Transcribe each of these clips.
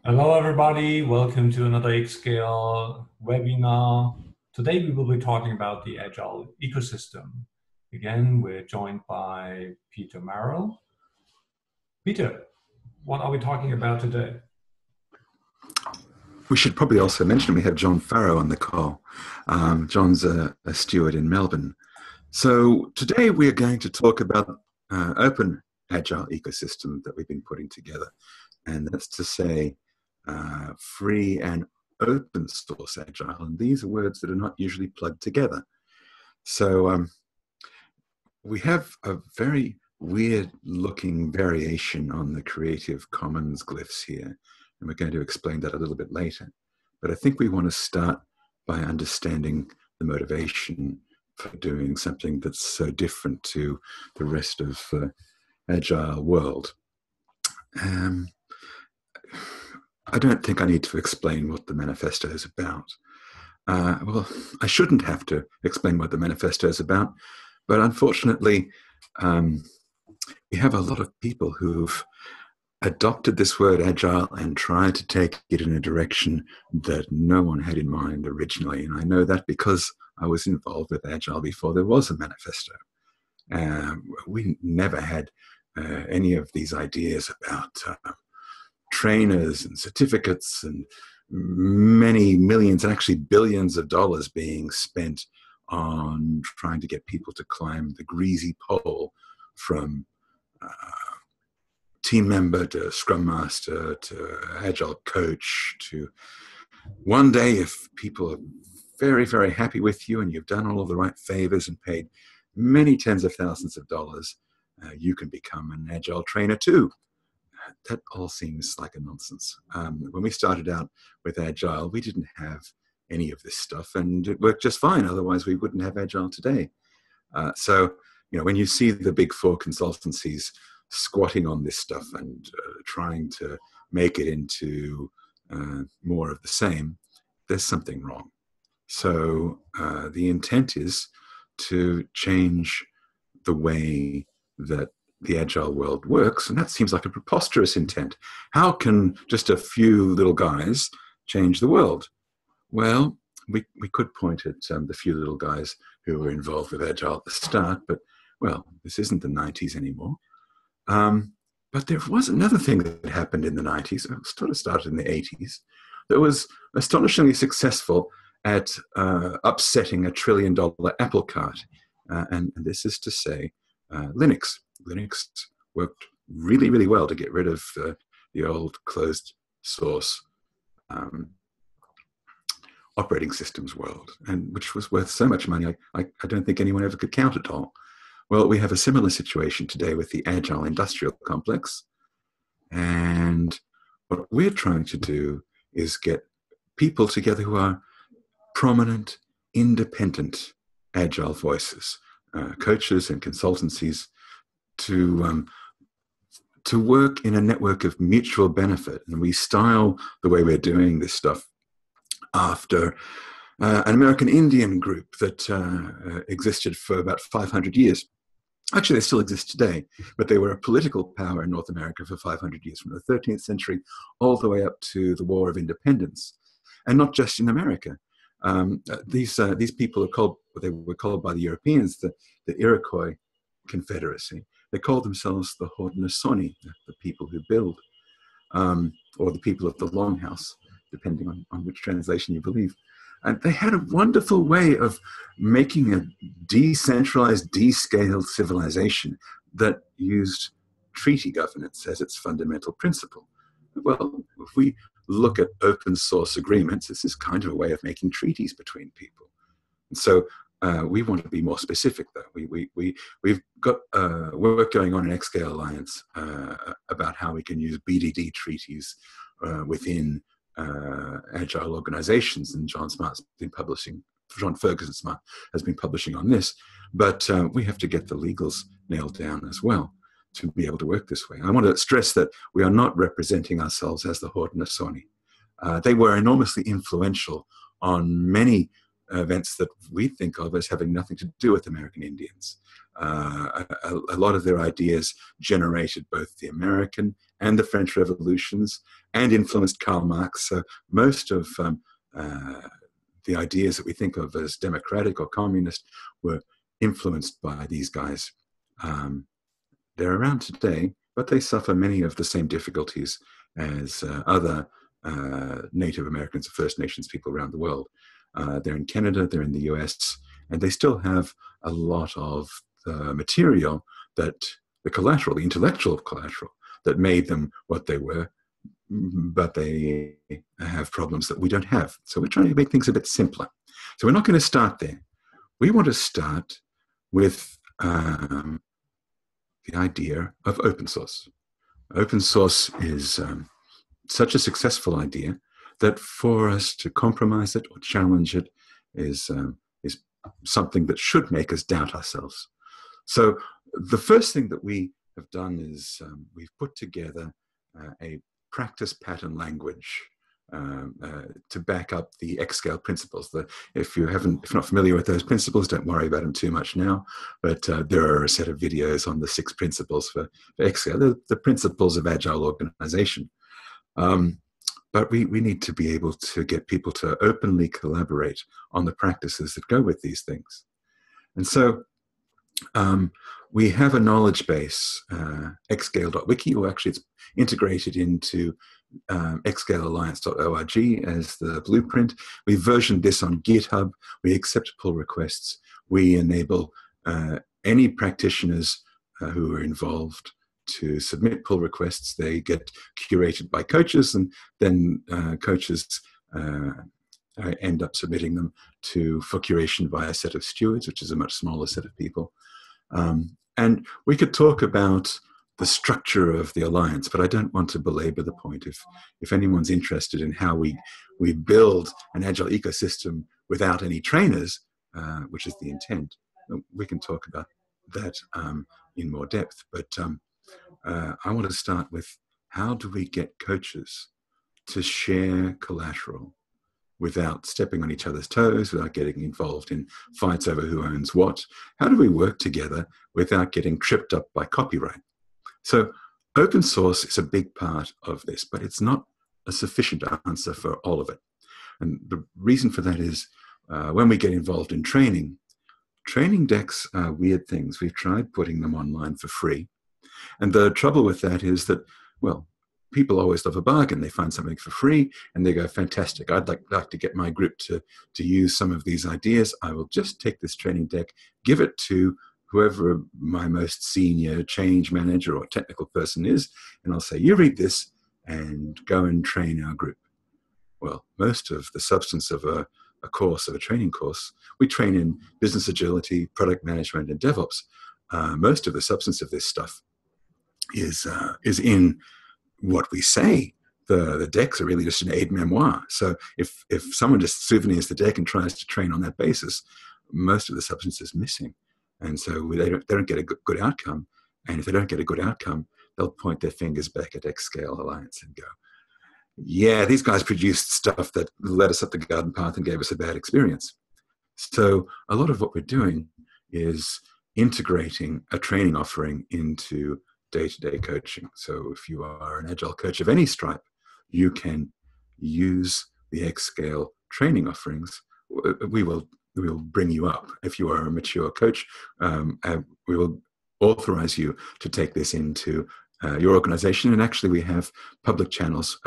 Hello everybody, welcome to another XSCALE webinar. Today we will be talking about the Agile ecosystem. Again, we're joined by Peter Marrow. Peter, what are we talking about today? We should probably also mention we have John Farrow on the call. John's a steward in Melbourne. So today we are going to talk about open Agile ecosystem that we've been putting together. And that's to say, free and open source Agile. And these are words that are not usually plugged together. So we have a very weird looking variation on the Creative Commons glyphs here. And we're going to explain that a little bit later. But I think we want to start by understanding the motivation for doing something that's so different to the rest of the Agile world. I don't think I need to explain what the manifesto is about. Well, I shouldn't have to explain what the manifesto is about, but unfortunately, we have a lot of people who've adopted this word Agile and tried to take it in a direction that no one had in mind originally. And I know that because I was involved with Agile before there was a manifesto. We never had any of these ideas about trainers and certificates and many millions and actually billions of dollars being spent on trying to get people to climb the greasy pole from team member to scrum master to agile coach to one day, if people are very, very happy with you and you've done all of the right favors and paid many tens of thousands of dollars, you can become an agile trainer too. That all seems like a nonsense. When we started out with Agile, we didn't have any of this stuff and it worked just fine. Otherwise, we wouldn't have Agile today. So, when you see the big four consultancies squatting on this stuff and trying to make it into more of the same, there's something wrong. So the intent is to change the way that the Agile world works, and that seems like a preposterous intent. How can just a few little guys change the world? Well, we could point at the few little guys who were involved with Agile at the start, but, well, this isn't the 90s anymore. But there was another thing that happened in the 90s, it sort of started in the 80s, that was astonishingly successful at upsetting $1 trillion apple cart. And this is to say Linux. Linux worked really, really well to get rid of the old closed source operating systems world, and which was worth so much money, I don't think anyone ever could count it all. Well, we have a similar situation today with the Agile industrial complex. And what we're trying to do is get people together who are prominent, independent Agile voices, coaches and consultancies, to work in a network of mutual benefit. And we style the way we're doing this stuff after an American Indian group that existed for about 500 years. Actually, they still exist today, but they were a political power in North America for 500 years, from the 13th century all the way up to the War of Independence. And not just in America. These people they were called by the Europeans the Iroquois Confederacy. They called themselves the Haudenosaunee, the people who build, or the people of the Longhouse, depending on which translation you believe. And they had a wonderful way of making a decentralized, descaled civilization that used treaty governance as its fundamental principle. Well, if we look at open source agreements, this is kind of a way of making treaties between people. And so we want to be more specific, though. We've got work going on in XSCALE Alliance about how we can use BDD treaties within Agile organizations, and John Ferguson Smart has been publishing on this, but we have to get the legals nailed down as well to be able to work this way. I want to stress that we are not representing ourselves as the Haudenosaunee. They were enormously influential on many events that we think of as having nothing to do with American Indians. A lot of their ideas generated both the American and the French revolutions and influenced Karl Marx. So most of the ideas that we think of as democratic or communist were influenced by these guys. They're around today, but they suffer many of the same difficulties as other Native Americans or First Nations people around the world. They're in Canada, they're in the US, and they still have a lot of the material that the collateral, the intellectual collateral that made them what they were, but they have problems that we don't have. So we're trying to make things a bit simpler. So we're not going to start there. We want to start with the idea of open source. Open source is such a successful idea that for us to compromise it or challenge it is something that should make us doubt ourselves. So the first thing that we have done is we've put together a practice pattern language to back up the XSCALE principles. If you're not familiar with those principles, don't worry about them too much now, but there are a set of videos on the 6 principles for XSCALE, the principles of agile organization. But we need to be able to get people to openly collaborate on the practices that go with these things. And so we have a knowledge base, xscale.wiki, or actually it's integrated into xscalealliance.org as the blueprint. We versioned this on GitHub. We accept pull requests. We enable any practitioners who are involved to submit pull requests. They get curated by coaches, and then coaches end up submitting them for curation by a set of stewards, which is a much smaller set of people. And we could talk about the structure of the alliance, but I don't want to belabor the point. If anyone's interested in how we build an agile ecosystem without any trainers, which is the intent, we can talk about that in more depth. But I want to start with, how do we get coaches to share collateral without stepping on each other's toes, without getting involved in fights over who owns what? How do we work together without getting tripped up by copyright? So open source is a big part of this, but it's not a sufficient answer for all of it. And the reason for that is when we get involved in training decks are weird things. We've tried putting them online for free. And the trouble with that is that, well, people always love a bargain. They find something for free and they go, fantastic, I'd like to get my group to use some of these ideas. I will just take this training deck, give it to whoever my most senior change manager or technical person is, and I'll say, you read this and go and train our group. Well, most of the substance of a course, of a training course, we train in business agility, product management, and DevOps. Most of the substance of this stuff is in what we say. The decks are really just an aide-memoire. So if someone just souvenirs the deck and tries to train on that basis, most of the substance is missing. And so they don't get a good outcome. And if they don't get a good outcome, they'll point their fingers back at XSCALE Alliance and go, yeah, these guys produced stuff that led us up the garden path and gave us a bad experience. So a lot of what we're doing is integrating a training offering into day-to-day coaching. So if you are an agile coach of any stripe, you can use the XSCALE training offerings. We will bring you up. If you are a mature coach, we will authorize you to take this into your organization. And actually we have public channels,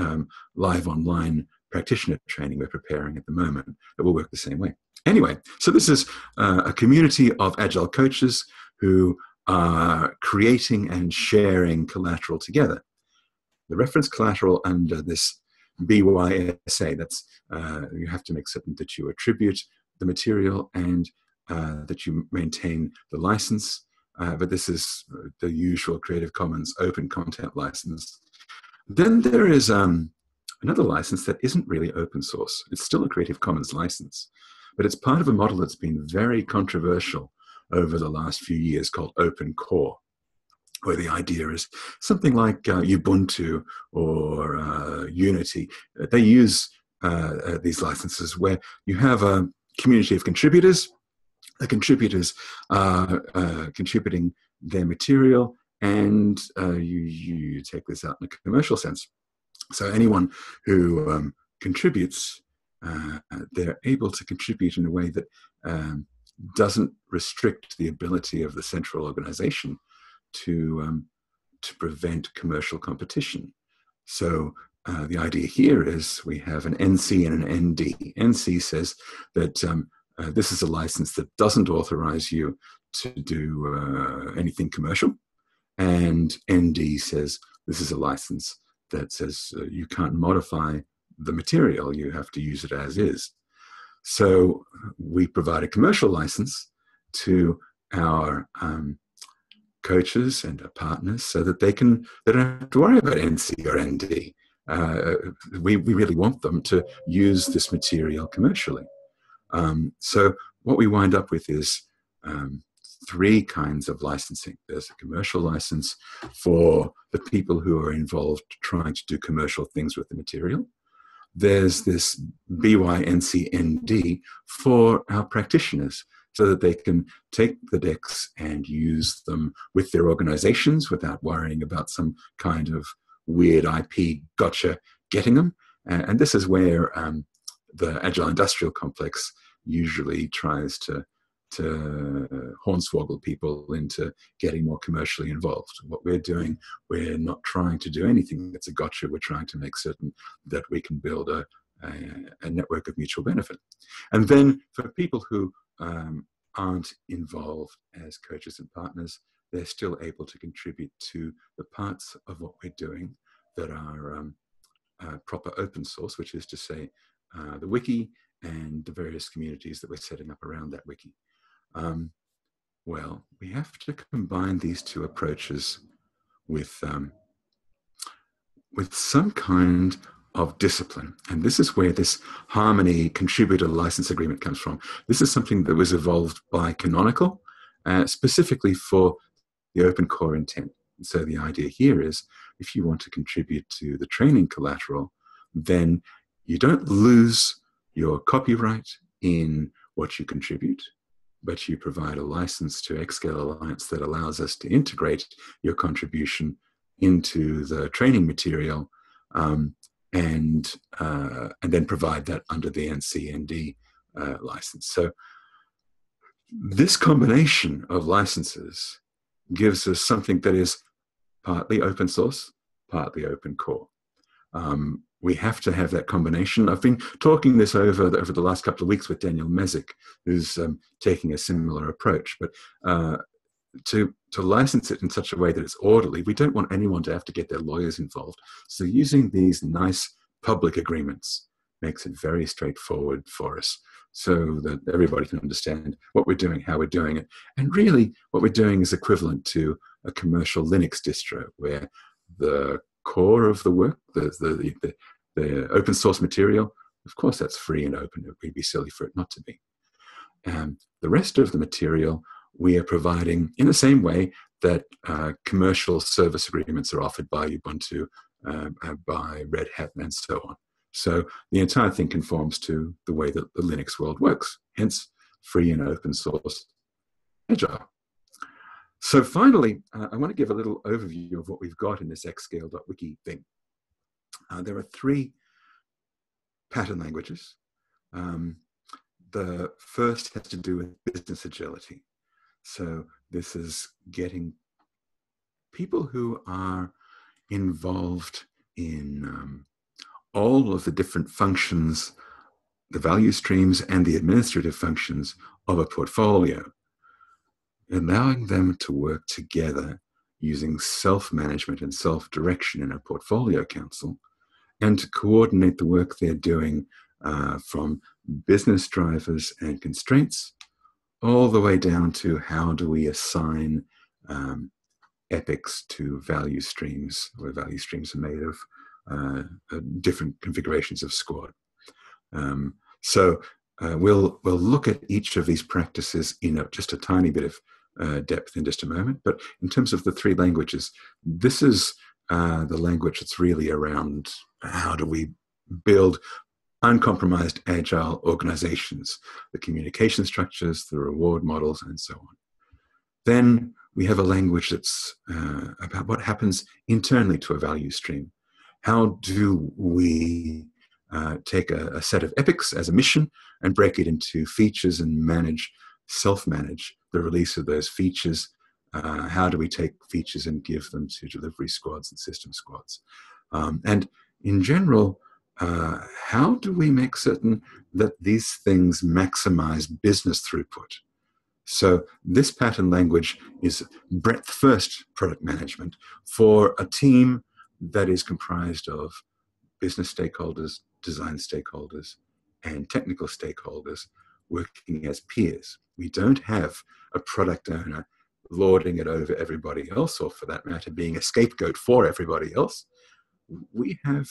live online practitioner training we're preparing at the moment that will work the same way. Anyway, so this is a community of agile coaches who are creating and sharing collateral together. The reference collateral under this BYSA, that's you have to make certain that you attribute the material and that you maintain the license. But this is the usual Creative Commons open content license. Then there is another license that isn't really open source. It's still a Creative Commons license, but it's part of a model that's been very controversial over the last few years called Open Core, where the idea is something like Ubuntu or Unity. They use these licenses where you have a community of contributors. the contributors are contributing their material, and you take this out in a commercial sense. So anyone who contributes, they're able to contribute in a way that doesn't restrict the ability of the central organization to prevent commercial competition. So the idea here is we have an NC and an ND. NC says that this is a license that doesn't authorize you to do anything commercial. And ND says this is a license that says you can't modify the material, you have to use it as is. So we provide a commercial license to our coaches and our partners so that they don't have to worry about NC or ND. We really want them to use this material commercially. So what we wind up with is three kinds of licensing. There's a commercial license for the people who are involved trying to do commercial things with the material. There's this BYNCND for our practitioners so that they can take the decks and use them with their organizations without worrying about some kind of weird IP gotcha getting them. And this is where the Agile Industrial Complex usually tries to hornswoggle people into getting more commercially involved. What we're doing, we're not trying to do anything that's a gotcha. We're trying to make certain that we can build a network of mutual benefit. And then for people who aren't involved as coaches and partners, they're still able to contribute to the parts of what we're doing that are proper open source, which is to say the wiki and the various communities that we're setting up around that wiki. Well, we have to combine these two approaches with some kind of discipline. And this is where this Harmony contributor license agreement comes from. This is something that was evolved by Canonical, specifically for the open core intent. And so the idea here is if you want to contribute to the training collateral, then you don't lose your copyright in what you contribute, but you provide a license to XSCALE Alliance that allows us to integrate your contribution into the training material and then provide that under the NCND license. So this combination of licenses gives us something that is partly open source, partly open core. We have to have that combination. I've been talking this over the last couple of weeks with Daniel Mezick, who's taking a similar approach. But to license it in such a way that it's orderly, we don't want anyone to have to get their lawyers involved. So using these nice public agreements makes it very straightforward for us so that everybody can understand what we're doing, how we're doing it. And really what we're doing is equivalent to a commercial Linux distro where the core of the work, the open source material, of course that's free and open. It would be silly for it not to be. The rest of the material we are providing in the same way that commercial service agreements are offered by Ubuntu, by Red Hat, and so on. So the entire thing conforms to the way that the Linux world works, hence free and open source Agile. So finally, I want to give a little overview of what we've got in this xscale.wiki thing. There are three pattern languages. The first has to do with business agility. So this is getting people who are involved in all of the different functions, the value streams and the administrative functions of a portfolio, allowing them to work together using self-management and self-direction in a portfolio council, and to coordinate the work they're doing from business drivers and constraints all the way down to how do we assign epics to value streams, where value streams are made of different configurations of squad. So we'll look at each of these practices in just a tiny bit of depth in just a moment. But in terms of the three languages, this is the language that's really around how do we build uncompromised agile organizations, the communication structures, the reward models, and so on. Then we have a language that's about what happens internally to a value stream. How do we take a set of epics as a mission and break it into features and self-manage the release of those features? How do we take features and give them to delivery squads and system squads? And in general, how do we make certain that these things maximize business throughput? So this pattern language is breadth-first product management for a team that is comprised of business stakeholders, design stakeholders, and technical stakeholders working as peers. We don't have a product owner lording it over everybody else, or for that matter, being a scapegoat for everybody else. We have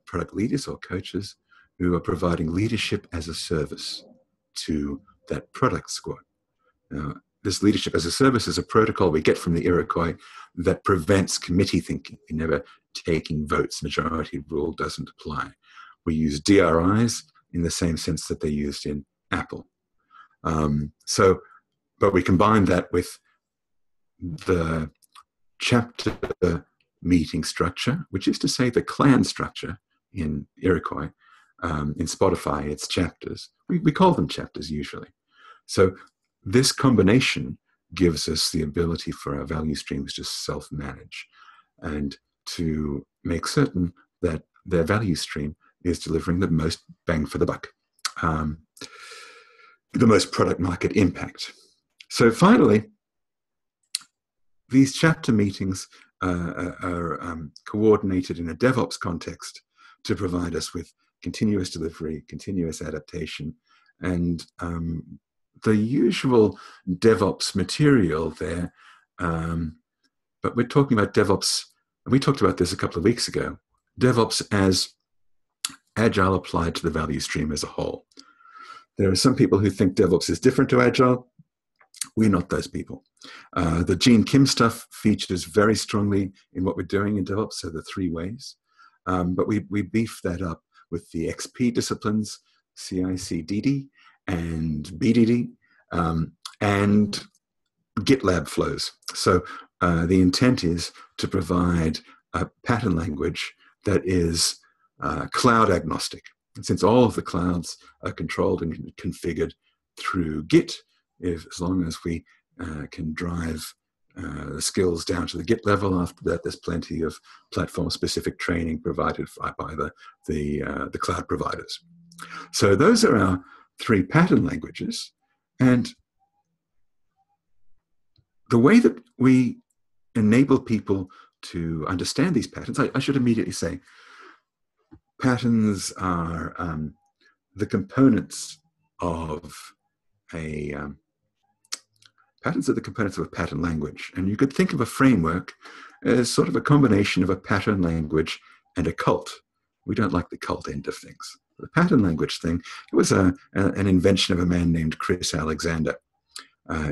product leaders or coaches who are providing leadership as a service to that product squad. Now, this leadership as a service is a protocol we get from the Iroquois that prevents committee thinking. You're never taking votes. Majority rule doesn't apply. We use DRIs in the same sense that they used in Apple. But we combine that with the chapter meeting structure, which is to say the clan structure in Iroquois. In Spotify, it's chapters. We call them chapters usually. So this combination gives us the ability for our value streams to self-manage and to make certain that their value stream is delivering the most bang for the buck, the most product market impact. So finally, these chapter meetings are coordinated in a DevOps context to provide us with continuous delivery, continuous adaptation, and the usual DevOps material there. But we're talking about DevOps, and we talked about this a couple of weeks ago, DevOps as Agile applied to the value stream as a whole. There are some people who think DevOps is different to Agile. We're not those people. The Gene Kim stuff features very strongly in what we're doing in DevOps, so the 3 ways. But we beef that up with the XP disciplines, CI/CD and BDD, and GitLab flows. So the intent is to provide a pattern language that is cloud agnostic. And since all of the clouds are controlled and configured through Git, as long as we can drive the skills down to the Git level, after that there's plenty of platform-specific training provided by the cloud providers. So those are our 3 pattern languages. And the way that we enable people to understand these patterns, I should immediately say, patterns are the components of patterns are the components of a pattern language. And you could think of a framework as sort of a combination of a pattern language and a cult. We don't like the cult end of things. The pattern language thing, it was an invention of a man named Chris Alexander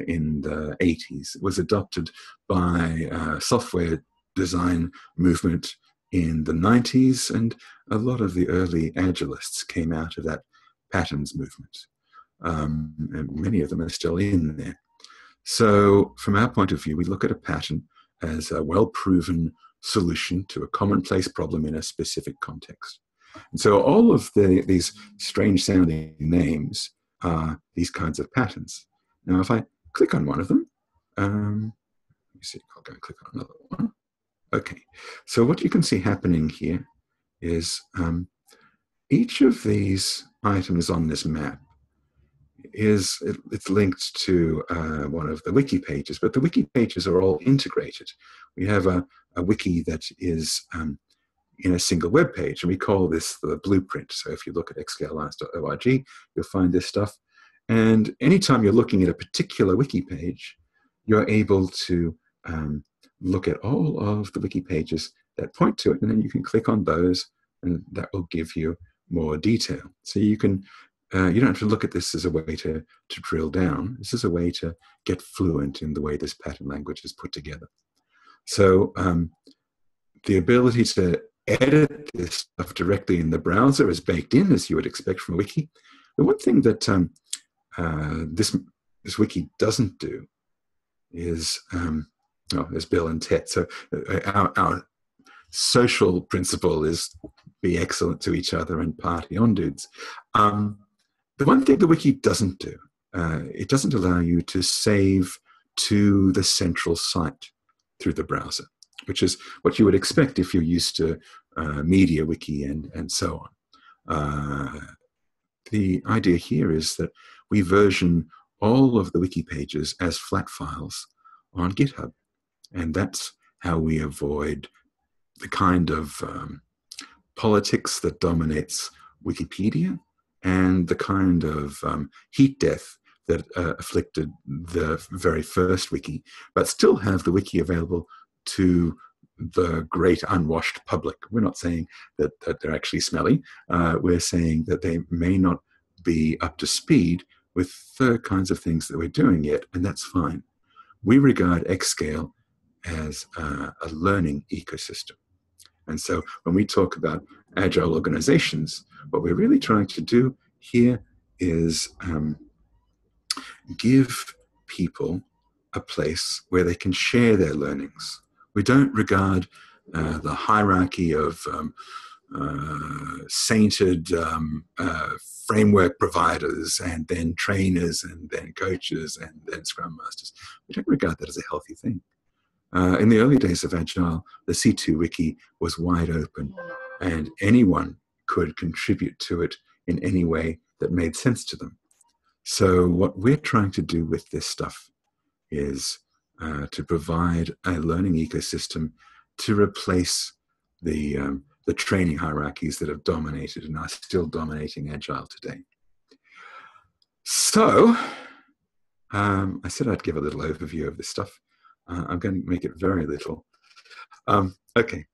in the 80s. It was adopted by a software design movement in the 90s, and a lot of the early agilists came out of that patterns movement. And many of them are still in there. So from our point of view, we look at a pattern as a well-proven solution to a commonplace problem in a specific context. And so all of these strange-sounding names are these kinds of patterns. Now, if I click on one of them, let me see, I'll go and click on another one. Okay, so what you can see happening here is each of these items on this map it's linked to one of the wiki pages, but the wiki pages are all integrated. We have a wiki that is in a single web page, and we call this the blueprint. So if you look at xscalealliance.org, you'll find this stuff. And anytime you're looking at a particular wiki page, you're able to look at all of the wiki pages that point to it, and then you can click on those, and that will give you more detail. So you can you don't have to look at this as a way to drill down. This is a way to get fluent in the way this pattern language is put together. So the ability to edit this stuff directly in the browser as baked in, as you would expect from a wiki. The one thing that this wiki doesn't do is, there's Bill and Ted. So our social principle is be excellent to each other and party on, dudes. The one thing the wiki doesn't do, it doesn't allow you to save to the central site through the browser, which is what you would expect if you're used to MediaWiki and so on. The idea here is that we version all of the wiki pages as flat files on GitHub. And that's how we avoid the kind of politics that dominates Wikipedia and the kind of heat death that afflicted the very first wiki, but still have the wiki available to the great unwashed public. We're not saying that they're actually smelly. We're saying that they may not be up to speed with the kinds of things that we're doing yet, and that's fine. We regard XSCALE as a learning ecosystem. And so when we talk about agile organizations, what we're really trying to do here is give people a place where they can share their learnings. We don't regard the hierarchy of sainted framework providers and then trainers and then coaches and then scrum masters. We don't regard that as a healthy thing. In the early days of Agile, the C2 wiki was wide open and anyone could contribute to it in any way that made sense to them. So what we're trying to do with this stuff is to provide a learning ecosystem to replace the training hierarchies that have dominated and are still dominating Agile today. So I said I'd give a little overview of this stuff. I'm going to make it very little. Okay,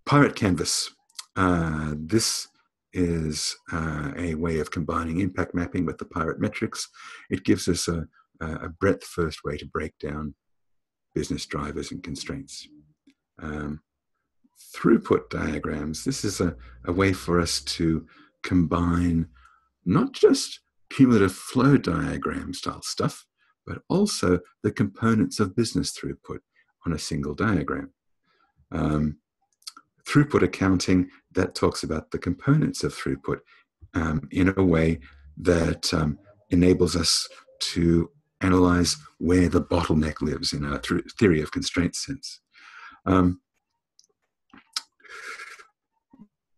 Pirate Canvas. This is a way of combining impact mapping with the pirate metrics. It gives us a breadth-first way to break down business drivers and constraints. Throughput diagrams. This is a way for us to combine not just cumulative flow diagram style stuff, but also the components of business throughput on a single diagram. Throughput accounting, that talks about the components of throughput in a way that enables us to analyze where the bottleneck lives in our theory of constraints sense.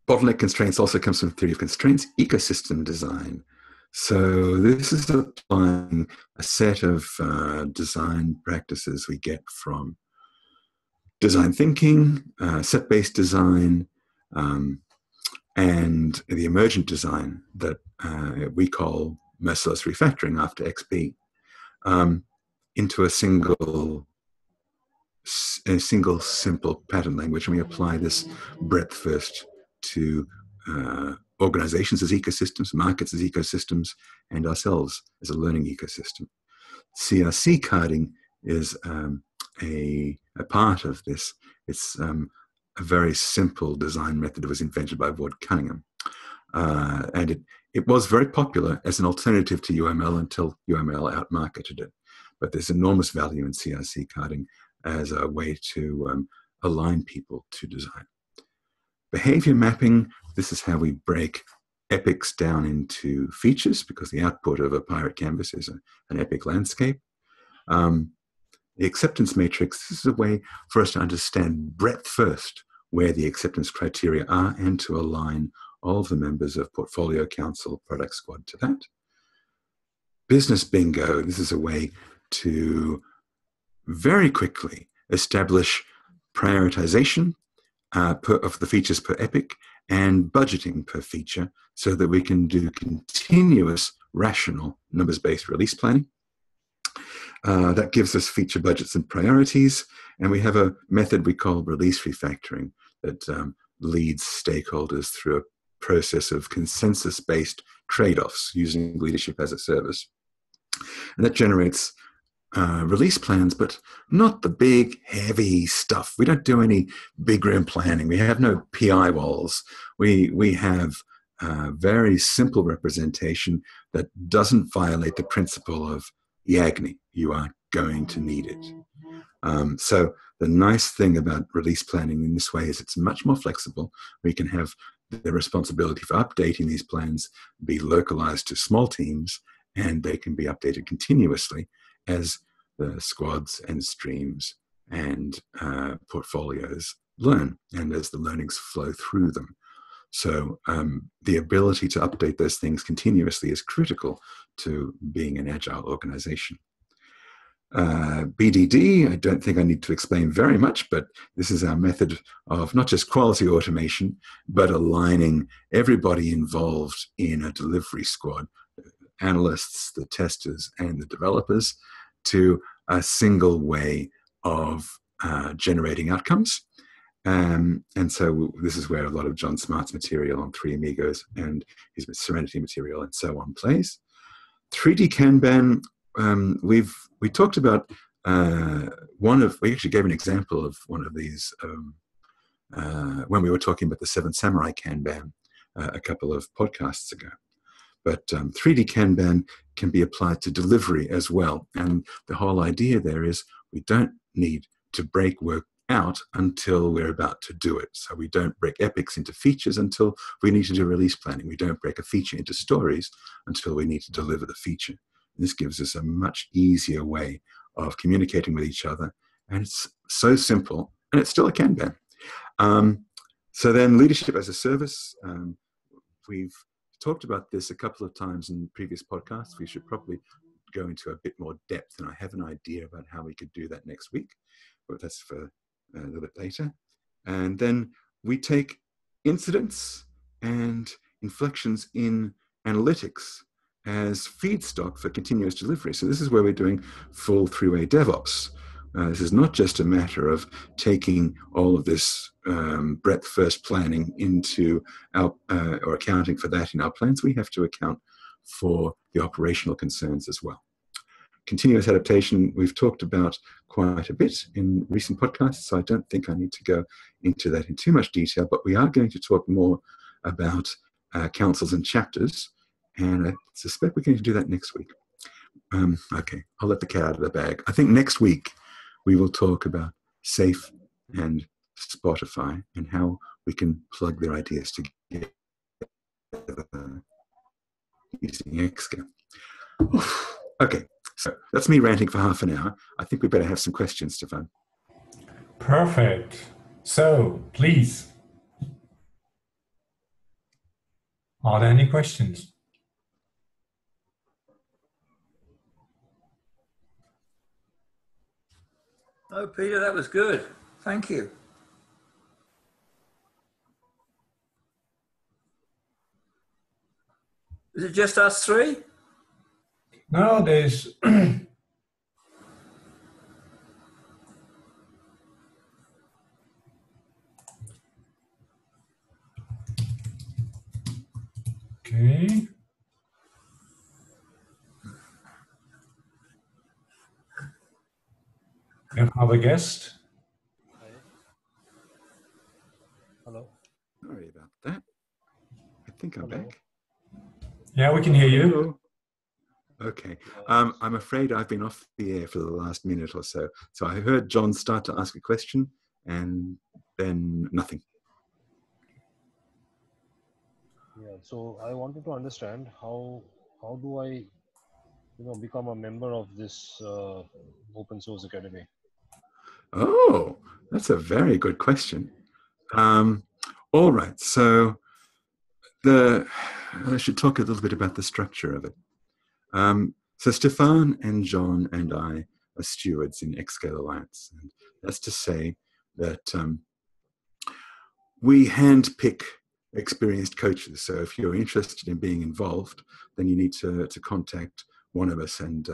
Bottleneck constraints also comes from theory of constraints, ecosystem design. So this is applying a set of design practices we get from design thinking, set-based design, and the emergent design that we call merciless refactoring after XP, into a single simple pattern language. And we apply this breadth first to organizations as ecosystems, markets as ecosystems, and ourselves as a learning ecosystem. CRC coding is a part of this. It's a very simple design method that was invented by Ward Cunningham. And it was very popular as an alternative to UML until UML outmarketed it. But there's enormous value in CRC coding as a way to align people to design. Behavior mapping, this is how we break epics down into features, because the output of a pirate canvas is an epic landscape. The acceptance matrix, this is a way for us to understand breadth first, where the acceptance criteria are, and to align all of the members of Portfolio Council Product Squad to that. Business bingo, this is a way to very quickly establish prioritization of the features per epic and budgeting per feature so that we can do continuous, rational, numbers-based release planning. That gives us feature budgets and priorities. And we have a method we call release refactoring that leads stakeholders through a process of consensus-based trade-offs using leadership as a service. And that generates release plans, but not the big, heavy stuff. We don't do any big room planning. We have no PI walls. We have a very simple representation that doesn't violate the principle of Yagni. You are going to need it. So the nice thing about release planning in this way is it's much more flexible. We can have the responsibility for updating these plans be localized to small teams, and they can be updated continuously as the squads and streams and portfolios learn, and as the learnings flow through them. So the ability to update those things continuously is critical to being an agile organization. BDD, I don't think I need to explain very much, but this is our method of not just quality automation, but aligning everybody involved in a delivery squad, analysts, the testers, and the developers, to a single way of generating outcomes. And so this is where a lot of John Smart's material on Three Amigos and his Serenity material and so on plays. 3D Kanban, we talked about we actually gave an example of one of these when we were talking about the Seven Samurai Kanban a couple of podcasts ago. But 3D Kanban can be applied to delivery as well. And the whole idea there is we don't need to break work out until we're about to do it. So we don't break epics into features until we need to do release planning. We don't break a feature into stories until we need to deliver the feature. And this gives us a much easier way of communicating with each other. And it's so simple, and it's still a Kanban. So then leadership as a service, we've talked about this a couple of times in previous podcasts. We should probably go into a bit more depth, and I have an idea about how we could do that next week, but that's for a little bit later. And then we take incidents and inflections in analytics as feedstock for continuous delivery. So this is where we're doing full three-way DevOps. This is not just a matter of taking all of this breadth first planning into our, or accounting for that in our plans. We have to account for the operational concerns as well. Continuous adaptation, we've talked about quite a bit in recent podcasts, so I don't think I need to go into that in too much detail, but we are going to talk more about councils and chapters, and I suspect we're going to do that next week. Okay, I'll let the cat out of the bag. I think next week we will talk about SAFe and Spotify and how we can plug their ideas together using XSCALE. Okay, so that's me ranting for half an hour. I think we better have some questions, Stefan. Perfect. So, please, are there any questions? Oh, Peter, that was good. Thank you. Is it just us three? No, there's okay. We have another guest. Hi. Hello. Sorry about that. I think I'm back. Yeah, we can hear you. Okay. I'm afraid I've been off the air for the last minute or so. So I heard John start to ask a question and then nothing. Yeah. So I wanted to understand how do I, become a member of this open source academy? Oh, that's a very good question. All right. So I should talk a little bit about the structure of it. So Stefan and John and I are stewards in XSCALE Alliance. And that's to say that we handpick experienced coaches. So if you're interested in being involved, then you need to contact one of us, and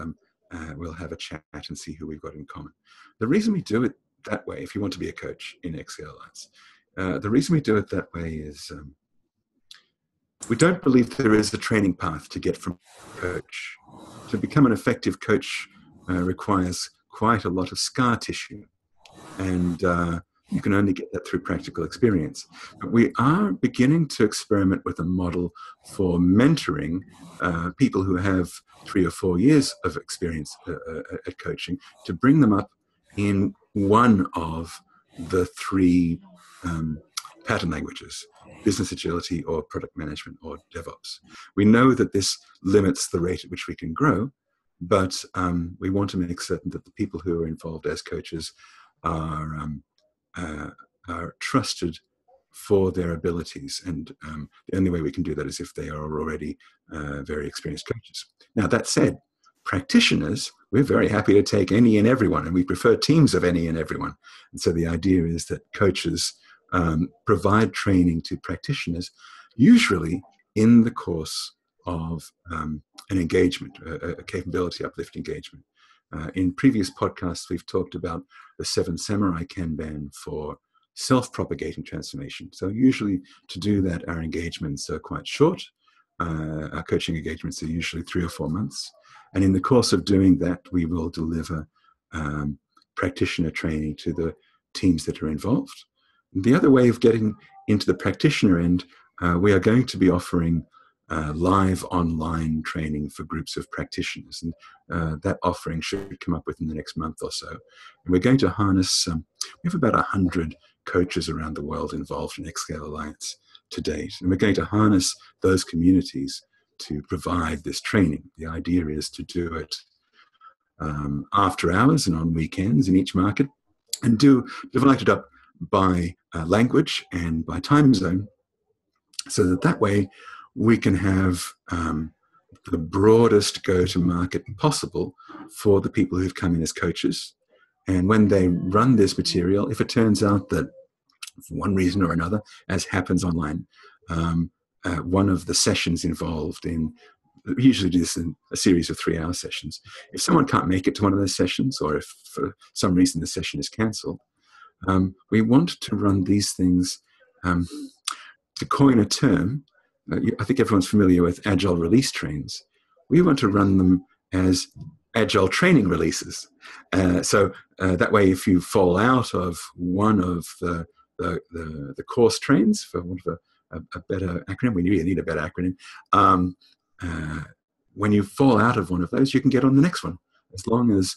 we'll have a chat and see who we've got in common. The reason we do it that way, if you want to be a coach in XSCALE Alliance, the reason we do it that way is we don't believe there is a training path to get from coach. To become an effective coach requires quite a lot of scar tissue, and you can only get that through practical experience. But we are beginning to experiment with a model for mentoring people who have 3 or 4 years of experience at coaching, to bring them up in one of the 3 pattern languages: business agility, or product management, or DevOps. We know that this limits the rate at which we can grow, but we want to make certain that the people who are involved as coaches are trusted for their abilities. And the only way we can do that is if they are already very experienced coaches. Now, that said, practitioners, we're very happy to take any and everyone, and we prefer teams of any and everyone. And so the idea is that coaches provide training to practitioners, usually in the course of an engagement, a capability uplift engagement. In previous podcasts, we've talked about the 7 Samurai Kanban for self-propagating transformation. So usually to do that, our engagements are quite short. Our coaching engagements are usually 3 or 4 months. And in the course of doing that, we will deliver practitioner training to the teams that are involved. The other way of getting into the practitioner end, we are going to be offering live online training for groups of practitioners, and that offering should come up within the next month or so. And we're going to harness, we have about 100 coaches around the world involved in XSCALE Alliance to date, and we're going to harness those communities to provide this training. The idea is to do it after hours and on weekends in each market, and divide it up by language and by time zone, so that way we can have the broadest go-to-market possible for the people who've come in as coaches. And when they run this material, if it turns out that for one reason or another, as happens online, one of the sessions involved in, we usually do this in a series of 3-hour sessions. If someone can't make it to one of those sessions, or if for some reason the session is cancelled, we want to run these things, to coin a term, I think everyone's familiar with Agile release trains. We want to run them as Agile training releases. So that way, if you fall out of one of the course trains, for want of a better acronym, we really need a better acronym. When you fall out of one of those, you can get on the next one. As long as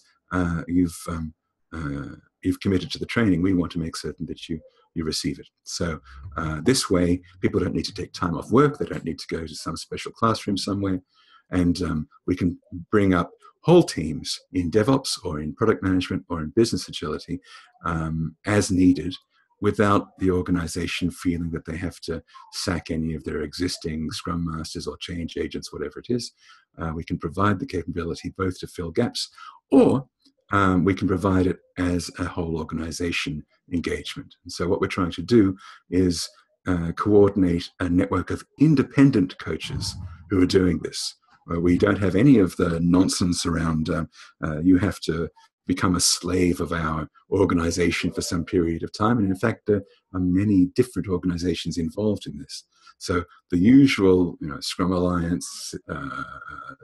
you've committed to the training, we want to make certain that you receive it. So this way, people don't need to take time off work. They don't need to go to some special classroom somewhere. And we can bring up whole teams in DevOps or in product management or in business agility as needed, without the organization feeling that they have to sack any of their existing Scrum Masters or change agents, whatever it is. We can provide the capability both to fill gaps, or we can provide it as a whole organization engagement. And so what we're trying to do is coordinate a network of independent coaches who are doing this. We don't have any of the nonsense around you have to become a slave of our organization for some period of time. And in fact, there are many different organizations involved in this. So the usual, Scrum Alliance,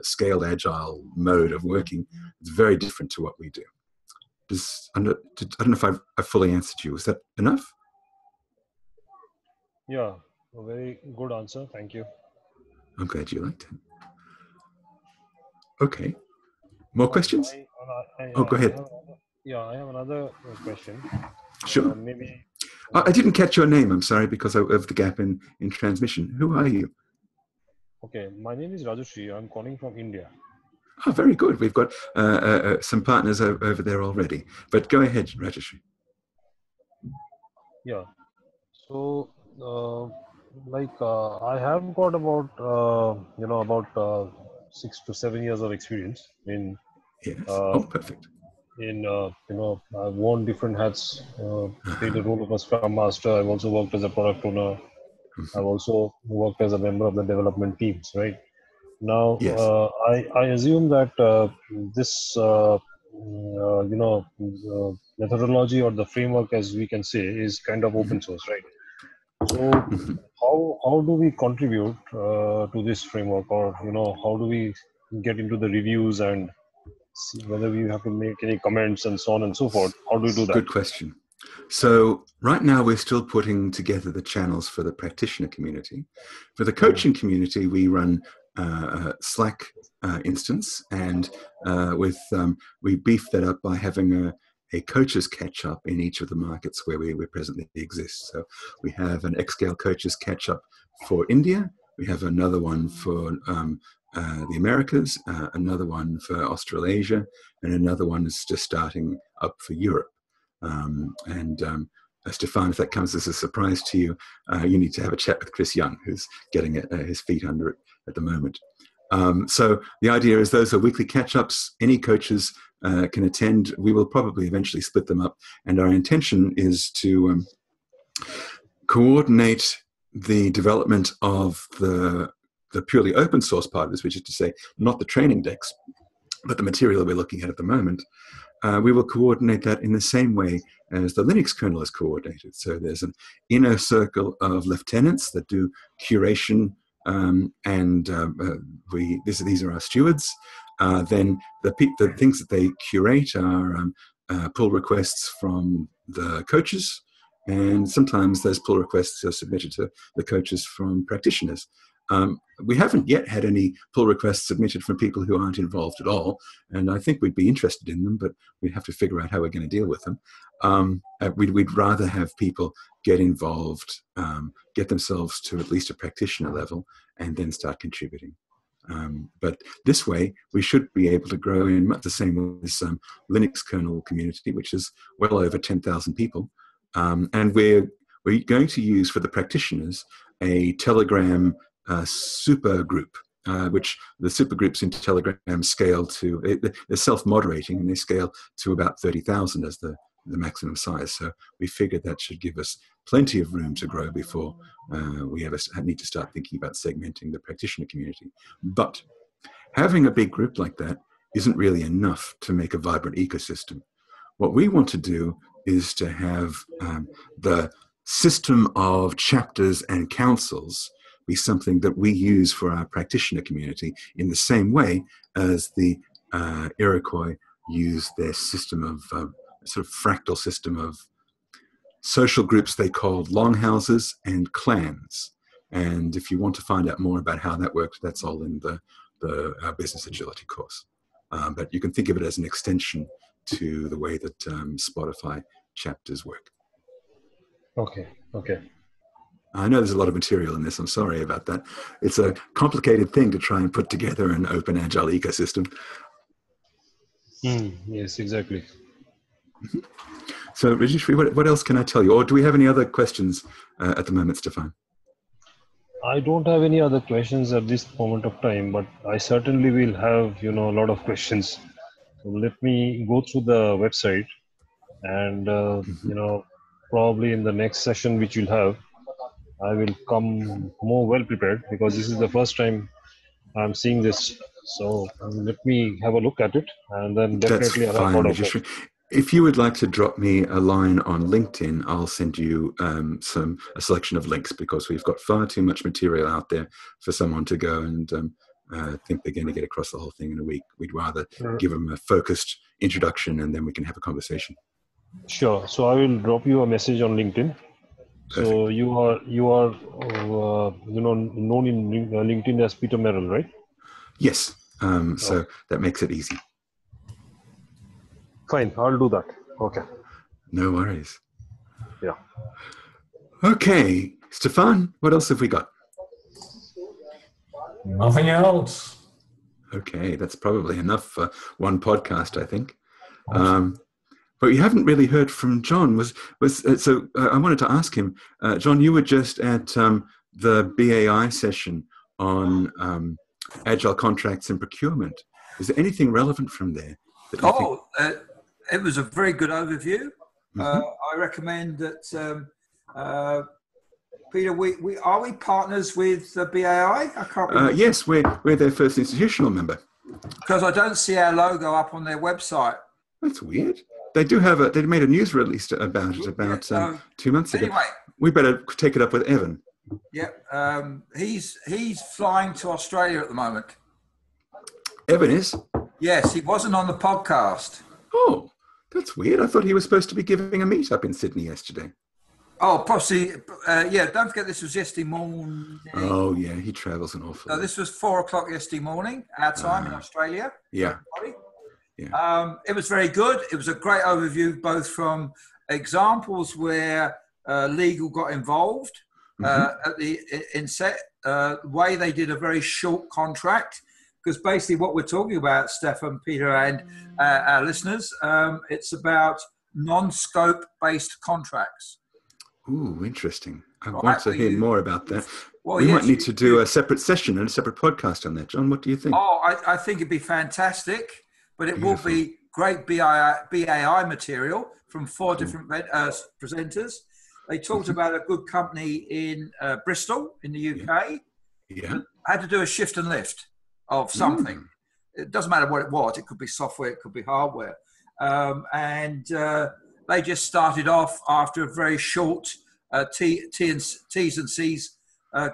scaled agile mode of working is very different to what we do. I don't know if I fully answered you. Is that enough? Yeah, a very good answer. Thank you. I'm glad you liked it. Okay. More questions? Go ahead. I have another question. Sure. Maybe. I didn't catch your name, I'm sorry, because of the gap in transmission. Who are you? Okay, my name is Rajushri. I'm calling from India. Oh, very good. We've got some partners over there already. But go ahead, Rajushri. Yeah. So, I have got about 6 to 7 years of experience in. Yes. Perfect. I've worn different hats, played the role of a Scrum Master. I've also worked as a product owner. I've also worked as a member of the development teams, right? Now, yes. I assume that this, methodology or the framework, as we can say, is kind of open source, right? So, how do we contribute to this framework, or how do we get into the reviews and see whether we have to make any comments and so on and so forth. How do we do that? Good question. So right now we're still putting together the channels for the practitioner community. For the coaching community, we run a Slack instance, and we beef that up by having a coaches catch up in each of the markets where we presently exist. So we have an XSCALE coaches catch up for India. We have another one for the Americas, another one for Australasia, and another one is just starting up for Europe. Stefan, if that comes as a surprise to you, you need to have a chat with Chris Young, who's getting his feet under it at the moment. So the idea is those are weekly catch-ups. Any coaches can attend. We will probably eventually split them up. And our intention is to coordinate the development of the purely open source part of this, which is to say, not the training decks, but the material we're looking at the moment. We will coordinate that in the same way as the Linux kernel is coordinated. So there's an inner circle of lieutenants that do curation, these are our stewards. Then the things that they curate are pull requests from the coaches, and sometimes those pull requests are submitted to the coaches from practitioners. We haven't yet had any pull requests submitted from people who aren't involved at all, and I think we'd be interested in them, but we'd have to figure out how we're going to deal with them. We'd rather have people get involved, get themselves to at least a practitioner level, and then start contributing. But this way, we should be able to grow in much the same way as Linux kernel community, which is well over 10,000 people. And we're going to use for the practitioners a Telegram super group, which the super groups in Telegram scale to, they're self-moderating, and they scale to about 30,000 as the maximum size. So we figured that should give us plenty of room to grow before we ever need to start thinking about segmenting the practitioner community. But having a big group like that isn't really enough to make a vibrant ecosystem. What we want to do is to have the system of chapters and councils be something that we use for our practitioner community in the same way as the Iroquois use their system of sort of fractal system of social groups they called longhouses and clans. And if you want to find out more about how that works, that's all in the business agility course. But you can think of it as an extension to the way that Spotify chapters work. Okay. I know there's a lot of material in this. I'm sorry about that. It's a complicated thing to try and put together an open agile ecosystem. Yes, exactly. So, Rajeshri, what else can I tell you? Or do we have any other questions at the moment, Stefan? I don't have any other questions at this moment of time, but I certainly will have, a lot of questions. So let me go through the website, and, probably in the next session which you'll have, I will come more well prepared, because this is the first time I'm seeing this. So let me have a look at it, and then definitely That's fine, Rajeshri. If you would like to drop me a line on LinkedIn, I'll send you a selection of links, because we've got far too much material out there for someone to go and think they're going to get across the whole thing in a week. We'd rather give them a focused introduction, and then we can have a conversation. Sure. So I will drop you a message on LinkedIn. Perfect. So you are known in LinkedIn as Peter Merrill, right? Yes. So that makes it easy. Fine, I'll do that. Okay. No worries. Yeah. Okay, Stefan, what else have we got? Nothing else. Okay, that's probably enough for one podcast, I think. Awesome. But you haven't really heard from John. So I wanted to ask him, John, you were just at the BAI session on Agile contracts and procurement. Is there anything relevant from there? It was a very good overview. I recommend that, Peter, are we partners with BAI? I can't remember. Yes, we're their first institutional member. Because I don't see our logo up on their website. That's weird. They do have they made a news release about it 2 months ago. Anyway, we better take it up with Evan. Yeah, he's flying to Australia at the moment. Evan is? Yes, he wasn't on the podcast. Oh, that's weird. I thought he was supposed to be giving a meetup in Sydney yesterday. Oh, possibly. Yeah, don't forget this was yesterday morning. Oh, yeah, he travels an awful lot. So this was 4:00 yesterday morning, our time in Australia. Yeah. It was very good. It was a great overview, both from examples where legal got involved at the inset, way they did a very short contract, because basically what we're talking about, Stefan, Peter, and our listeners, it's about non-scope based contracts. Ooh, interesting. I want to hear more about that. Well, we might need to do a separate session and a separate podcast on that. John, what do you think? Oh, I think it'd be fantastic, but it will be great BAI material from 4 different presenters. They talked about a good company in Bristol in the UK. Yeah. Had to do a shift and lift of something. It doesn't matter what it was. It could be software, it could be hardware. They just started off after a very short T's and C's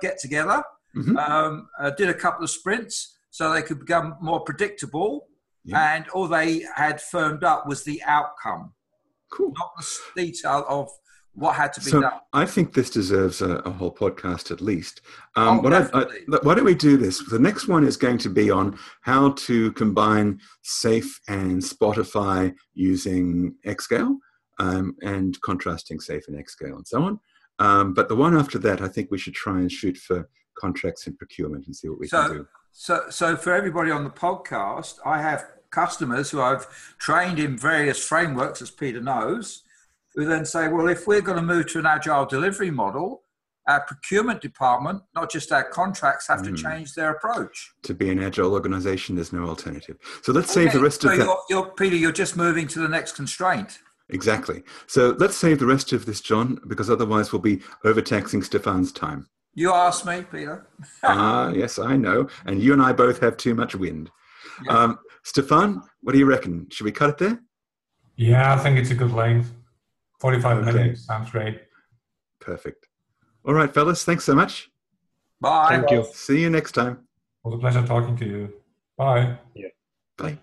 get together, did a couple of sprints so they could become more predictable, and all they had firmed up was the outcome, not the detail of what had to be done. I think this deserves a whole podcast at least. Why don't we do this? The next one is going to be on how to combine Safe and Spotify using XSCALE, and contrasting Safe and XSCALE and so on. But the one after that, I think we should try and shoot for contracts and procurement and see what we can do. So for everybody on the podcast, I have customers who I've trained in various frameworks, as Peter knows, who then say, well, if we're going to move to an agile delivery model, our procurement department, not just our contracts, have to change their approach. To be an agile organization, there's no alternative. So let's save the rest of that. Peter, you're just moving to the next constraint. Exactly. So let's save the rest of this, John, because otherwise we'll be overtaxing Stefan's time. You asked me, Peter. Yes, I know. And you and I both have too much wind. Yeah. Stefan, what do you reckon? Should we cut it there? Yeah, I think it's a good length. 45 minutes. Sounds great. Perfect. All right, fellas. Thanks so much. Bye. Thank you. See you next time. It was a pleasure talking to you. Bye. Yeah. Bye.